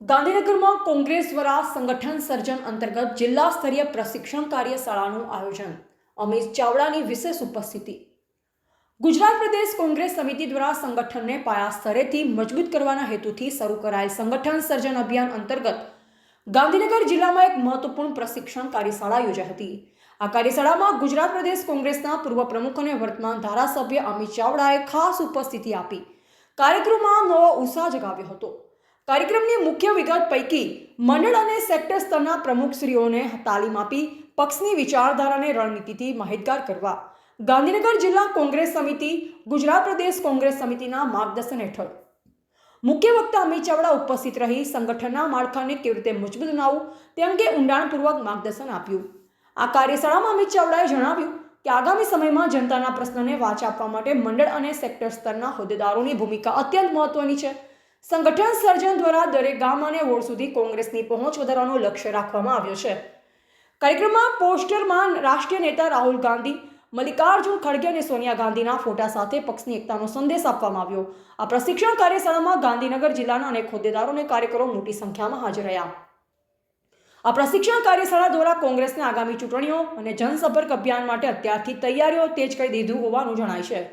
ગાંધીનગરમાં કોંગ્રેસ દ્વારા સંગઠન સર્જન અંતર્ગત જિલ્લા સ્તરીય પ્રશિક્ષણ કાર્યશાળાનું આયોજન. અમિત ચાવડાની વિશેષ ઉપસ્થિતિ. ગુજરાત પ્રદેશ કોંગ્રેસ સમિતિ દ્વારા સંગઠનને પાયા સ્તરેથી મજબૂત કરવાના હેતુથી શરૂ કરાયેલ સંગઠન સર્જન અભિયાન અંતર્ગત ગાંધીનગર જિલ્લામાં એક મહત્વપૂર્ણ પ્રશિક્ષણ કાર્યશાળા યોજાઈ હતી. આ કાર્યશાળામાં ગુજરાત પ્રદેશ કોંગ્રેસના પૂર્વ પ્રમુખ અને વર્તમાન ધારાસભ્ય અમિત ચાવડાએ ખાસ ઉપસ્થિતિ આપી કાર્યક્રમમાં નવો ઉત્સાહ જગાવ્યો હતો. કાર્યક્રમની મુખ્ય વિગત પૈકી મંડળ અને સેક્ટર સ્તરના પ્રમુખશ્રીઓને તાલીમ આપી પક્ષની વિચારધારાને રણનીતિથી માહિતગાર કરવા ગાંધીનગર જિલ્લા કોંગ્રેસ સમિતિ ગુજરાત પ્રદેશ કોંગ્રેસ સમિતિના માર્ગદર્શન હેઠળ મુખ્ય વક્તા અમિત ચાવડા ઉપસ્થિત રહી સંગઠનના માળખાને કેવી રીતે મજબૂત બનાવવું તે અંગે ઊંડાણપૂર્વક માર્ગદર્શન આપ્યું. આ કાર્યશાળામાં અમિત ચાવડાએ જણાવ્યું કે આગામી સમયમાં જનતાના પ્રશ્નને વાચા આપવા માટે મંડળ અને સેક્ટર સ્તરના હોદ્દેદારોની ભૂમિકા અત્યંત મહત્વની છે. સંગઠન સર્જન દ્વારા દરેક ગામ અને વોર્ડ સુધી કોંગ્રેસની પહોંચ વધારવાનું લક્ષ્ય રાખવામાં આવ્યું છે. કાર્યક્રમમાં પોસ્ટરમાં રાષ્ટ્રીય નેતા રાહુલ ગાંધી, મલ્લિકાર્જુન ખડગે અને સોનિયા ગાંધીના ફોટા સાથે પક્ષની એકતાનો સંદેશ આપવામાં આવ્યો. આ પ્રશિક્ષણ કાર્યશાળામાં ગાંધીનગર જિલ્લાના અનેક હોદ્દેદારો અને કાર્યકરો મોટી સંખ્યામાં હાજર રહ્યા. આ પ્રશિક્ષણ કાર્યશાળા દ્વારા કોંગ્રેસને આગામી ચૂંટણીઓ અને જનસંપર્ક અભિયાન માટે અત્યારથી તૈયારીઓ તેજ કરી દીધું હોવાનું જણાય છે.